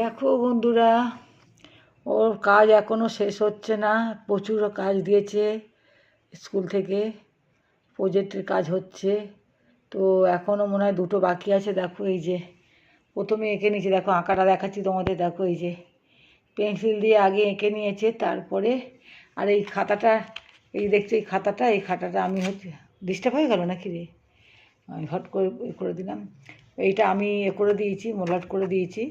দেখো বন্ধুরা, ওর কাজ এখনও শেষ হচ্ছে না। প্রচুর কাজ দিয়েছে স্কুল থেকে, প্রজেক্টের কাজ হচ্ছে। তো এখনও মনে হয় দুটো বাকি আছে। দেখো এই যে প্রথমে এঁকে নিয়েছে, দেখো আঁকাটা দেখাচ্ছি তোমাদের। দেখো এই যে পেন্সিল দিয়ে আগে এঁকে নিয়েছে, তারপরে আর এই খাতাটা, এই দেখছো এই খাতাটা আমি হচ্ছে ডিস্টার্ব হয়ে গেল নাকি রে, আমি হট করে দিলাম। এইটা আমি করে দিয়েছি, মোলাট করে দিয়েছি।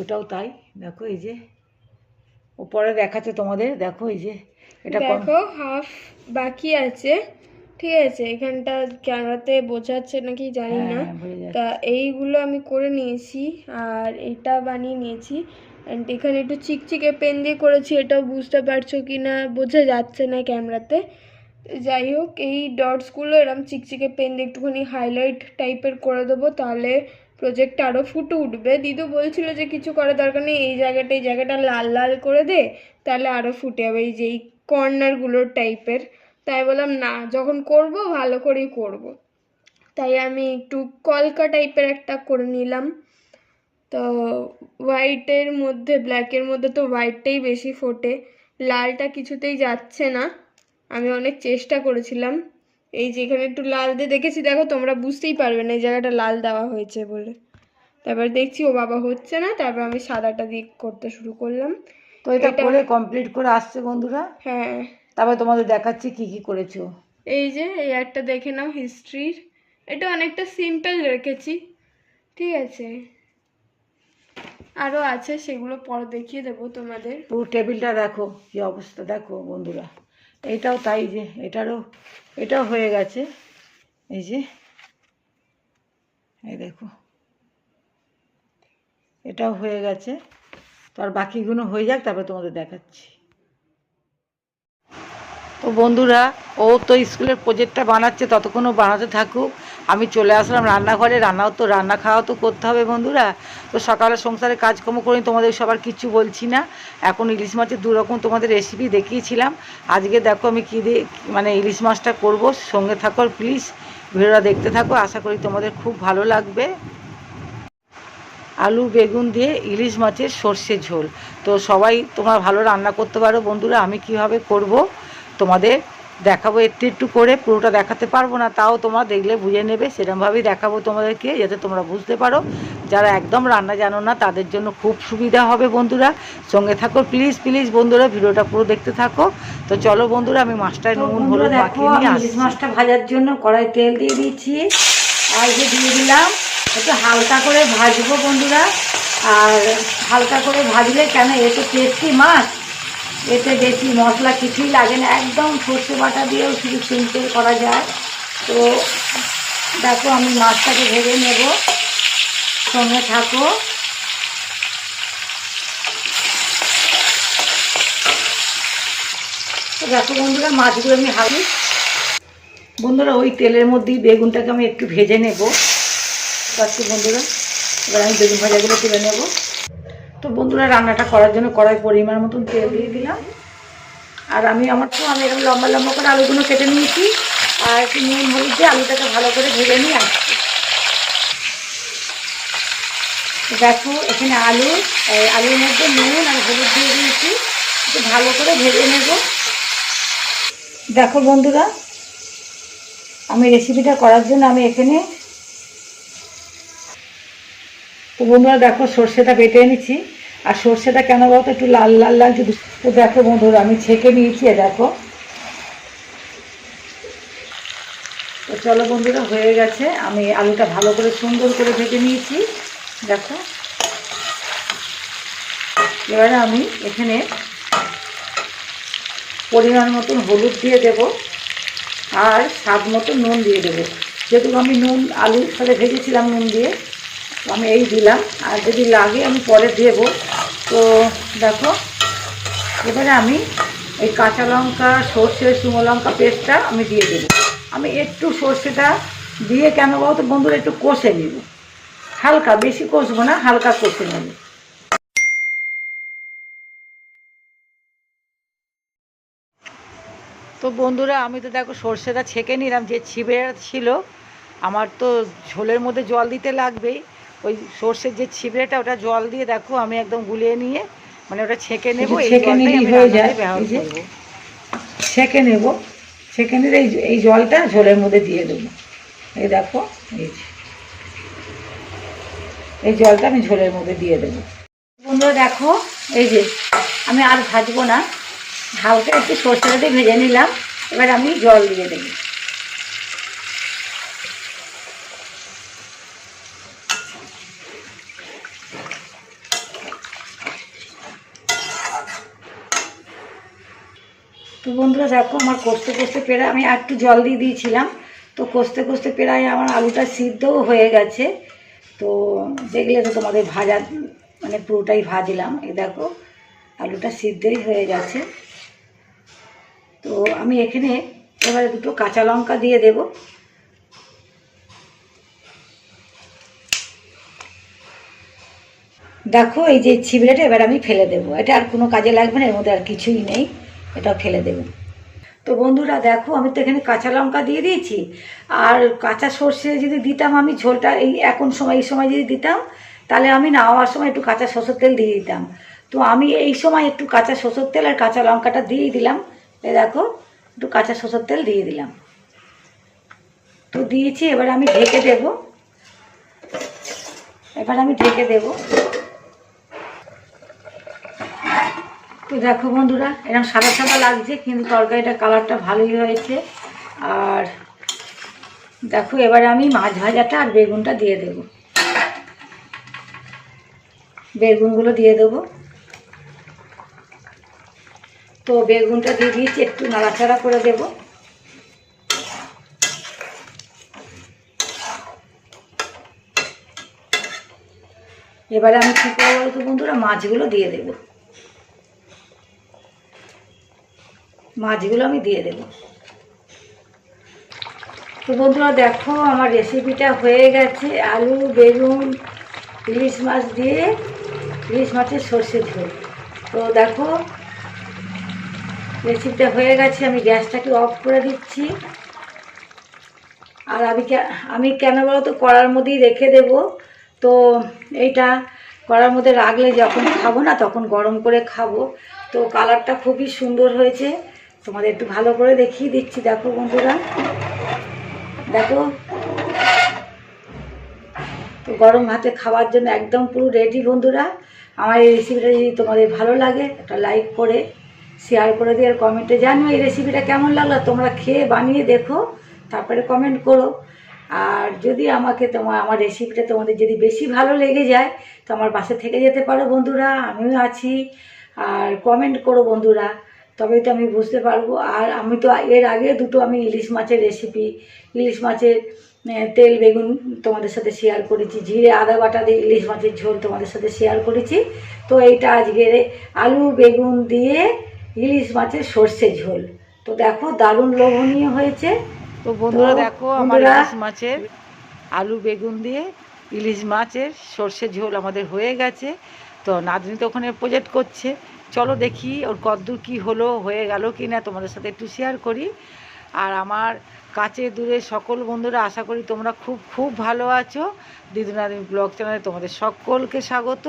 ওটাও তাই। দেখো এই যে উপরে দেখাচ্ছে তোমাদের। দেখো এই যে এটা দেখো হাফ বাকি আছে, ঠিক আছে। এখানটা ক্যামেরাতে বোঝাচ্ছে নাকি জানি না। তা এইগুলো আমি করে নিয়েছি আর এটা বানিয়ে নিয়েছি। অ্যান্ড এখানে একটু চিকচিকে পেন দিয়ে করেছি, এটাও বুঝতে পারছো কি না বোঝা যাচ্ছে না ক্যামেরাতে। যাই হোক, এই ডটসগুলো এরকম চিকচিকে পেন দিয়ে একটুখানি হাইলাইট টাইপের করে দেবো, তাহলে প্রজেক্টটা আরও ফুটে উঠবে। দিদু বলছিল যে কিছু করার দরকার নেই, এই জায়গাটা লাল লাল করে দে, তাহলে আরও ফুটে যাবে, এই যে এই কর্নারগুলোর টাইপের। তাই বললাম না, যখন করব ভালো করেই করব। তাই আমি একটু কলকা টাইপের একটা করে নিলাম। তো হোয়াইটের মধ্যে, ব্ল্যাকের মধ্যে তো হোয়াইটটাই বেশি ফোটে, লালটা কিছুতেই যাচ্ছে না। আমি অনেক চেষ্টা করেছিলাম। এই যে এখানে একটু লাল দিয়ে দেখেছি, দেখো তোমরা বুঝতেই পারবে না এই জায়গাটা লাল দেওয়া হয়েছে বলে। তারপর দেখছি ও বাবা হচ্ছে না, তারপর আমি সাদাটা দিয়ে করতে শুরু করলাম। তো এটা করে কমপ্লিট করে আসছে বন্ধুরা। হ্যাঁ, তারপরে তোমাদের দেখাচ্ছি কি কি করেছো। এই যে এই একটা দেখে নাও হিস্ট্রির, এটা অনেকটা সিম্পল রেখেছি, ঠিক আছে। আরও আছে, সেগুলো পরে দেখিয়ে দেবো তোমাদের। পুরো টেবিলটা দেখো কি অবস্থা। দেখো বন্ধুরা, এইটাও তাই, যে এটাও হয়ে গেছে। এই যে এই দেখো এটাও হয়ে গেছে। তো আর বাকিগুলো হয়ে যাক, তারপরে তোমাদের দেখাচ্ছি। তো বন্ধুরা, ও তো স্কুলের প্রজেক্টটা বানাচ্ছে, ততক্ষণও বানাতে থাকুক। আমি চলে আসলাম রান্নাঘরে। রান্না খাওয়া তো করতে হবে বন্ধুরা। তো সকালে সংসারে কাজকর্ম করে তোমাদের সবার কিচ্ছু বলছি না। এখন ইলিশ মাছের দুরকম তোমাদের রেসিপি দেখিয়েছিলাম। আজকে দেখো আমি কী দিয়ে মানে ইলিশ মাছটা করব। সঙ্গে থাকো প্লিজ, ভিডিওটা দেখতে থাকো। আশা করি তোমাদের খুব ভালো লাগবে। আলু বেগুন দিয়ে ইলিশ মাছের সর্ষে ঝোল। তো সবাই তোমরা ভালো রান্না করতে পারো বন্ধুরা। আমি কিভাবে করব তোমাদের দেখাবো একটু একটু করে, পুরোটা দেখাতে পারবো না, তাও তোমরা দেখলে বুঝে নেবে। সেরকমভাবেই দেখাবো তোমাদেরকে, যাতে তোমরা বুঝতে পারো। যারা একদম রান্না জানো না তাদের জন্য খুব সুবিধা হবে বন্ধুরা। সঙ্গে থাকো প্লিজ প্লিজ বন্ধুরা, ভিডিওটা পুরো দেখতে থাকো। তো চলো বন্ধুরা, আমি মাছটায় নুন হলুদ মাখিয়ে নিয়ে আসি। ইলিশ মাছটা ভাজার জন্য কড়াই তেল দিয়ে দিয়েছি, আর যে দিয়ে দিলাম একটু হালকা করে ভাজবো বন্ধুরা। আর হালকা করে ভাজলে, কেন এতে টেস্টি মাছ, এতে বেশি মশলা কিছুই লাগে না, একদম সর্ষে বাটা দিয়েও শুধু সিম্পল করা যায়। তো দেখো আমি মাছটাকে ভেজে নেব, সঙ্গে থাকো। তো দেখো বন্ধুরা, মাছগুলো আমি বন্ধুরা ওই তেলের মধ্যেই বেগুনটাকে আমি একটু ভেজে নেব। পাচ্ছি বন্ধুরা, এবার আমি বেগুন ভাজাগুলো তুলে নেব। তো বন্ধুরা, রান্নাটা করার জন্য কড়াই পরিমাণ মতন তেল দিয়ে দিলাম। আর আমি এরকম লম্বা লম্বা করে আলুগুলো কেটে নিয়েছি, আর একটু নুন হলুদ দিয়ে আলুটাকে ভালো করে ভেজে নিয়ে আসছি। দেখো এখানে আলুর মধ্যে নুন আর হলুদ দিয়ে দিয়েছি, একটু ভালো করে ভেজে নেব। দেখো বন্ধুরা, আমি রেসিপিটা করার জন্য আমি এখানে, তো বন্ধুরা দেখো সর্ষেটা বেটে এনেছি। আর সর্ষেটা কেন বলতো একটু লাল লাল লাগছে। তো দেখো বন্ধুরা, আমি ছেঁকে নিয়েছি। দেখো, তো চলো বন্ধুরা, হয়ে গেছে। আমি আলুটা ভালো করে সুন্দর করে ভেজে নিয়েছি। দেখো, এবারে আমি এখানে পরিমাণ মতন হলুদ দিয়ে দেব, আর স্বাদ মতো নুন দিয়ে দেবো। যেহেতু আমি আলুর সাথে ভেজেছিলাম নুন দিয়ে, আমি এই দিলাম। আর যদি লাগে আমি পরে দেবো। তো দেখো, এবারে আমি এই কাঁচা লঙ্কা, সর্ষে, শুকনো লঙ্কা পেস্টটা আমি দিয়ে দেবো। আমি একটু সর্ষেটা দিয়ে, কেন বলো তো বন্ধুরা, একটু কষে নেব। হালকা, বেশি কষবো না, হালকা কষে নেব। তো বন্ধুরা, আমি তো দেখো সর্ষেটা ছেঁকে নিলাম, যে ছিবে ছিল। আমার তো ঝোলের মধ্যে জল দিতে লাগবেই, ওই সর্ষের যে ছিবড়েটা ওটা জল দিয়ে দেখো আমি একদম গুলিয়ে নিয়ে মানে ওটা ছেঁকে নেবো, এই ছেঁকে জলটাই নিলেই আমি হয়ে রান্নাতে যায়। ব্যবহার এই যে করবো। ছেঁকে নেব, ছেঁকে নিলে এই জলটা ঝোলের মধ্যে দিয়ে দেবো। এই দেখো, এই যে এই জলটা আমি ঝোলের মধ্যে দিয়ে দেবো। বন্ধুরা দেখো, এই যে আমি আর ভাজবো না, হালকা একটু সর্ষেটা দিয়ে ভেজে নিলাম। এবার আমি জল দিয়ে দেবো। তো বন্ধুরা দেখো, আমার কষতে কষতে প্রায় আমি আর একটু জল দিয়ে দিয়েছিলাম, তো কষতে কষতে প্রায় আমার আলুটা সিদ্ধও হয়ে গেছে। তো দেখলে তো তোমাদের ভাজা মানে পুরোটাই ভাজলাম। এই দেখো আলুটা সিদ্ধই হয়ে গেছে। তো আমি এখানে এবারে দুটো কাঁচা লঙ্কা দিয়ে দেব। দেখো এই যে ছিবড়েটা এবার আমি ফেলে দেবো, এটা আর কোনো কাজে লাগবে না, এর মধ্যে আর কিছুই নেই, এটা ফেলে দেবো। তো বন্ধুরা দেখো, আমি তো এখানে কাঁচা লঙ্কা দিয়ে দিয়েছি, আর কাঁচা সর্ষে যদি দিতাম আমি ঝোলটা এই এই সময় যদি দিতাম, তাহলে আমি নামাবার সময় একটু কাঁচা সরষের তেল দিয়ে দিতাম। তো আমি এই সময় একটু কাঁচা সরষের তেল আর কাঁচা লঙ্কাটা দিয়ে দিলাম। এই দেখো একটু কাঁচা সরষের তেল দিয়ে দিলাম, তো দিয়েছি। এবার আমি ঢেকে দেব, তো দেখো বন্ধুরা এরকম সাদা সাদা লাগছে, কিন্তু তরকারিটা কালারটা ভালোই হয়েছে। আর দেখো এবারে আমি মাছ ভাজাটা আর বেগুনটা দিয়ে দেব, বেগুনগুলো দিয়ে দেবো। তো বেগুনটা দিয়ে দিয়েছি, একটু নাড়াচাড়া করে দেব। এবারে আমি কী করবো বলতো বন্ধুরা, মাছগুলো দিয়ে দেব, মাছগুলো আমি দিয়ে দেব। তো বন্ধুরা দেখো আমার রেসিপিটা হয়ে গেছে, আলু বেগুন ইলিশ মাছ দিয়ে ইলিশ মাছের সর্ষে ঝোল। তো দেখো রেসিপিটা হয়ে গেছে, আমি গ্যাসটাকে অফ করে দিচ্ছি। আর আমি কেন বলো তো কড়ার মধ্যেই রেখে দেব। তো এইটা কড়ার মধ্যে রাখলে যখন খাবো না তখন গরম করে খাবো। তো কালারটা খুবই সুন্দর হয়েছে, তোমাদের একটু ভালো করে দেখিয়ে দিচ্ছি। দেখো বন্ধুরা দেখো, তো গরম ভাতে খাওয়ার জন্য একদম পুরো রেডি। বন্ধুরা আমার এই রেসিপিটা যদি তোমাদের ভালো লাগে একটা লাইক করে শেয়ার করে দিয়ে আর কমেন্টে জানিও এই রেসিপিটা কেমন লাগলো। তোমরা খেয়ে বানিয়ে দেখো, তারপরে কমেন্ট করো। আর যদি আমার রেসিপিটা তোমাদের যদি বেশি ভালো লেগে যায় তো আমার পাশে থেকে যেতে পারো বন্ধুরা, আমিও আছি। আর কমেন্ট করো বন্ধুরা, তবেই তো আমি বুঝতে পারবো। আর আমি তো এর আগে দুটো আমি ইলিশ মাছের রেসিপি, ইলিশ মাছের তেল বেগুন তোমাদের সাথে শেয়ার করেছি, জিরে আদা বাটা দিয়ে ইলিশ মাছের ঝোল তোমাদের সাথে শেয়ার করেছি। তো এইটা আজকে আলু বেগুন দিয়ে ইলিশ মাছের সর্ষে ঝোল। তো দেখো দারুণ লোভনীয় হয়েছে। তো বন্ধুরা দেখো আমার ইলিশ মাছের আলু বেগুন দিয়ে ইলিশ মাছের সর্ষে ঝোল আমাদের হয়ে গেছে। তো নাতনি তো ওখানে প্রজেক্ট করছে, চলো দেখি ওর কদ্দূর কী হলো, হয়ে গেল কি না তোমাদের সাথে একটু শেয়ার করি। আর আমার কাছে দূরে সকল বন্ধুরা আশা করি তোমরা খুব খুব ভালো আছো। দিদু নাদিন ব্লগ চ্যানেলে তোমাদের সকলকে স্বাগত।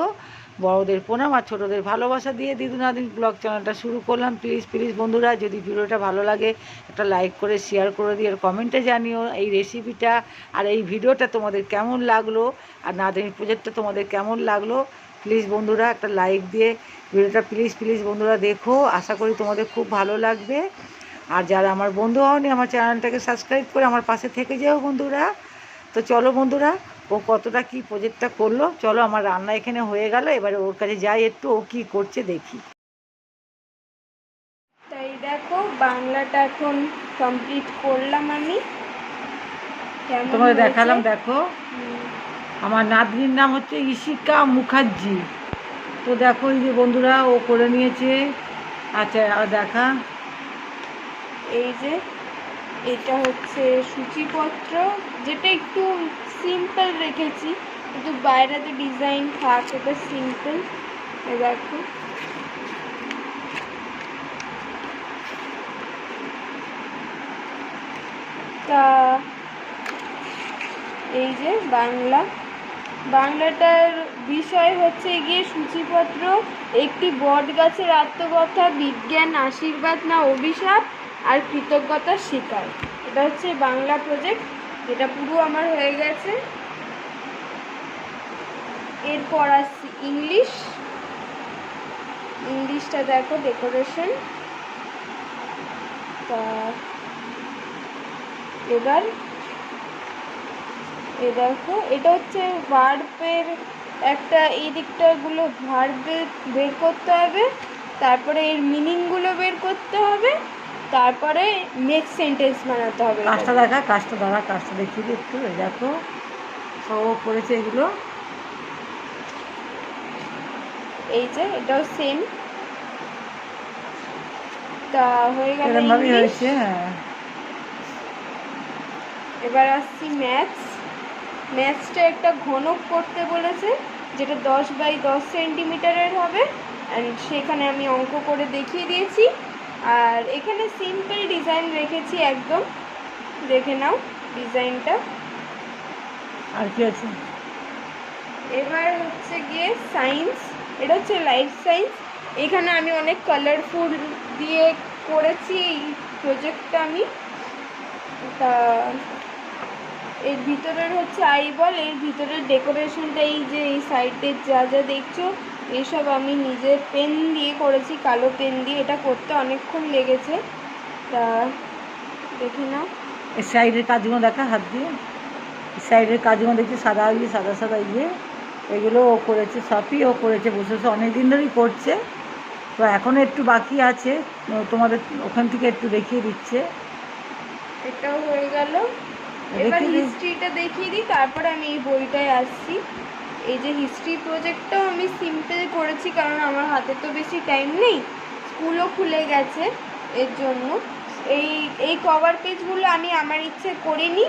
বড়দের প্রণাম আর ছোটোদের ভালোবাসা দিয়ে দিদু নাদিন ব্লগ চ্যানেলটা শুরু করলাম। প্লিজ প্লিজ বন্ধুরা যদি ভিডিওটা ভালো লাগে একটা লাইক করে শেয়ার করে দিয়ে আর কমেন্টে জানিও এই রেসিপিটা আর এই ভিডিওটা তোমাদের কেমন লাগলো, আর নাদিন প্রজেক্টটা তোমাদের কেমন লাগলো। প্লিজ বন্ধুরা একটা লাইক দিয়ে ভিডিওটা প্লিজ প্লিজ বন্ধুরা দেখো, আশা করি তোমাদের খুব ভালো লাগবে। আর যারা আমার বন্ধু হওনি আমার চ্যানেলটাকে সাবস্ক্রাইব করে আমার পাশে থেকে যেও বন্ধুরা। তো চলো বন্ধুরা, ও কতটা কি প্রজেক্টটা করলো, চলো আমার রান্না এখানে হয়ে গেল, এবারে ওর কাছে যাই একটু ও কি করছে দেখি। তাই দেখো বাংলাটা এখন কমপ্লিট করলাম আমি, তোমাদের দেখালাম। দেখো আমার নাতনির নাম হচ্ছে ইশিকা মুখার্জি। তো দেখো এই যে বন্ধুরা ও করে নিয়েছে। আচ্ছা আর দেখা, এই যে এটা হচ্ছে সূচিপত্র, যেটা একটু সিম্পল রেখেছি, কিন্তু বাইরেতে ডিজাইন থাক, এটা সিম্পল। দেখো তা এই যে বাংলা, বাংলাটার বিষয় হচ্ছে গিয়ে সূচিপত্র, একটি বট গাছের আত্মকথা, বিজ্ঞান আশীর্বাদ না অভিশাপ, আর কৃতজ্ঞতার শিকার। এটা হচ্ছে বাংলা প্রজেক্ট, যেটা পুরো আমার হয়ে গেছে। এরপর আসছি ইংলিশটা দেখো, ডেকোরেশন। তা এবার এ দেখো, এটা হচ্ছে ভার্বের একটা, এই দিকটাগুলো ভার্বে বের করতে হবে, তারপরে এর মিনিংগুলো বের করতে হবে, তারপরে নেক্সট সেন্টেন্স বানাতে হবে। কাজটা দেখিয়ে দিই একটু। এই দেখো সব করেছে এগুলো, এই যে এটাও সেম। তা হয়ে গেল এরকমভাবেই ইংলিশ। হয়েছে। হ্যাঁ, এবার আসছি ম্যাথসটা একটা ঘনক করতে বলেছে, যেটা 10x10 সেন্টিমিটারের হবে, অ্যান্ড সেখানে আমি অঙ্ক করে দেখিয়ে দিয়েছি। আর এখানে সিম্পল ডিজাইন রেখেছি একদম, দেখে নাও ডিজাইনটা। আর কি আছে? এবার হচ্ছে গিয়ে সায়েন্স, এটা হচ্ছে লাইফ সায়েন্স। এখানে আমি অনেক কালারফুল দিয়ে করেছি এই প্রজেক্টটা আমি। তা এর ভিতরের হচ্ছে আইবল, এর ভিতরের ডেকোরেশনটা এই যে এই সাইডে যা যা দেখছো এইসব আমি নিজের পেন দিয়ে করেছি, কালো পেন দিয়ে। এটা করতে অনেকক্ষণ লেগেছে, তা দেখে নাও। এই সাইডের কাজগুলো দেখা, হাত দিয়ে সাইডের কাজগুলো দেখছি, সাদা এগুলো ও করেছে, সবই ও করেছে, বসে বসে অনেক দিন ধরেই করছে। তো এখনও একটু বাকি আছে, তোমাদের ওখান থেকে একটু দেখিয়ে দিচ্ছে। এটাও হয়ে গেল। এবার হিস্ট্রিটা দেখিয়ে দিই, তারপরে আমি এই বইটায় আসছি। এই যে হিস্ট্রি প্রজেক্টটাও আমি সিম্পল করেছি, কারণ আমার হাতে তো বেশি টাইম নেই, স্কুলও খুলে গেছে, এর জন্য এই কভার পেজগুলো আমি আমার ইচ্ছে করিনি।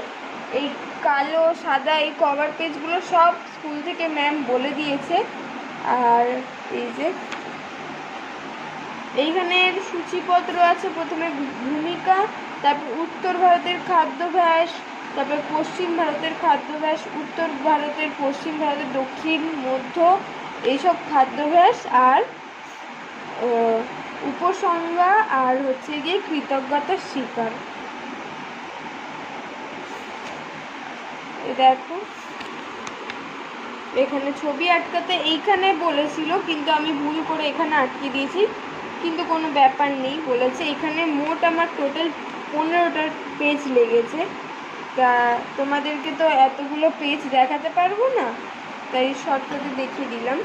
এই কালো সাদা এই কভার পেজগুলো সব স্কুল থেকে ম্যাম বলে দিয়েছে। আর এই যে এইখানের সূচিপত্র আছে, প্রথমে ভূমিকা, তারপর উত্তর ভারতের খাদ্যাভ্যাস, তারপর পশ্চিম ভারতের খাদ্যাভ্যাস, উত্তর ভারতের, পশ্চিম ভারতের, দক্ষিণ, মধ্য, এইসব খাদ্যাভ্যাস, আর উপসংজ্ঞা, আর হচ্ছে গিয়ে কৃতজ্ঞতার শিকার। দেখো এখানে ছবি আটকাতে এইখানে বলেছিল, কিন্তু আমি ভুল করে এখানে আটকে দিয়েছি, কিন্তু কোনো ব্যাপার নেই, বলেছে এখানে মোট আমার টোটাল 15টা পেজ লেগেছে। তা তোমাদেরকে তো এতগুলো পেজ দেখাতে পারবো না, তাই শর্টকাটে দেখিয়ে দিলাম।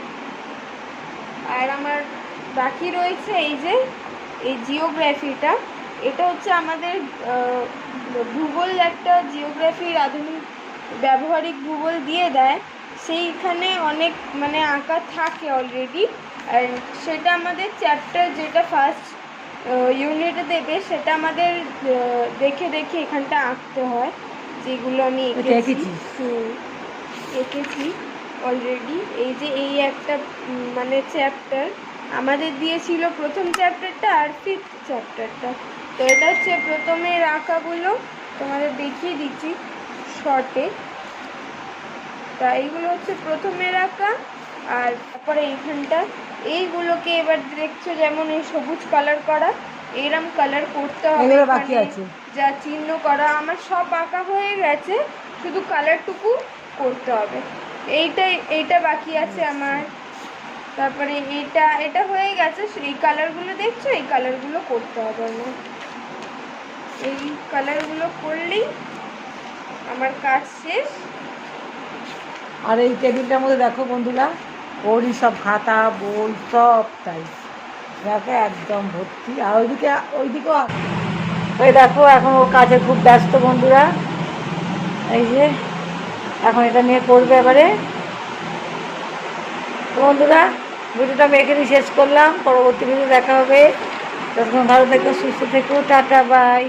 আর আমার বাকি রয়েছে এই যে এই জিওগ্রাফিটা, এটা হচ্ছে আমাদের ভূগোল, একটা জিওগ্রাফির আধুনিক ব্যবহারিক ভূগোল দিয়ে দেয়, সেইখানে অনেক মানে আঁকা থাকে অলরেডি, আর সেটা আমাদের চ্যাপ্টার যেটা ফার্স্ট ইউনিটে দেবে সেটা আমাদের দেখে দেখে এখানটা আঁকতে হয়, যেগুলো আমি এঁকেছি অলরেডি। এই যে এই একটা মানে চ্যাপ্টার আমাদের দিয়েছিল, প্রথম চ্যাপ্টারটা আর 5th চ্যাপ্টারটা। তো এটা হচ্ছে প্রথমের আঁকাগুলো, তোমাদের দেখিয়ে দিচ্ছি শর্টে। তা এইগুলো হচ্ছে প্রথমের আঁকা, আর তারপরে এইখানটা এইগুলোকে এবার দেখছো যেমন এই সবুজ কালার করা, এরম কালার করতে হবে, বাকি আছে যা চিহ্ন করা আমার সব আঁকা হয়ে গেছে, শুধু কালারটুকু করতে হবে। এইটা বাকি আছে আমার। তারপরে এটা হয়ে গেছে, এই কালারগুলো দেখছো, এই কালারগুলো করতে হবে আমার। এই কালারগুলো করলেই আমার কাজ শেষ। আর এই টেবিলটার মধ্যে দেখো বন্ধুরা, ওরই সব খাতা বই সব তাই দেখো একদম ভর্তি। আর ওইদিকেও ওই দেখো, এখন ওর কাজে খুব ব্যস্ত বন্ধুরা। এই যে এখন এটা নিয়ে করবে এবারে। বন্ধুরা ভিডিওটা আমি এখানেই শেষ করলাম, পরবর্তী ভিডিও দেখা হবে। তখন ভালো থেকো, সুস্থ থেকো, টাটা বাই।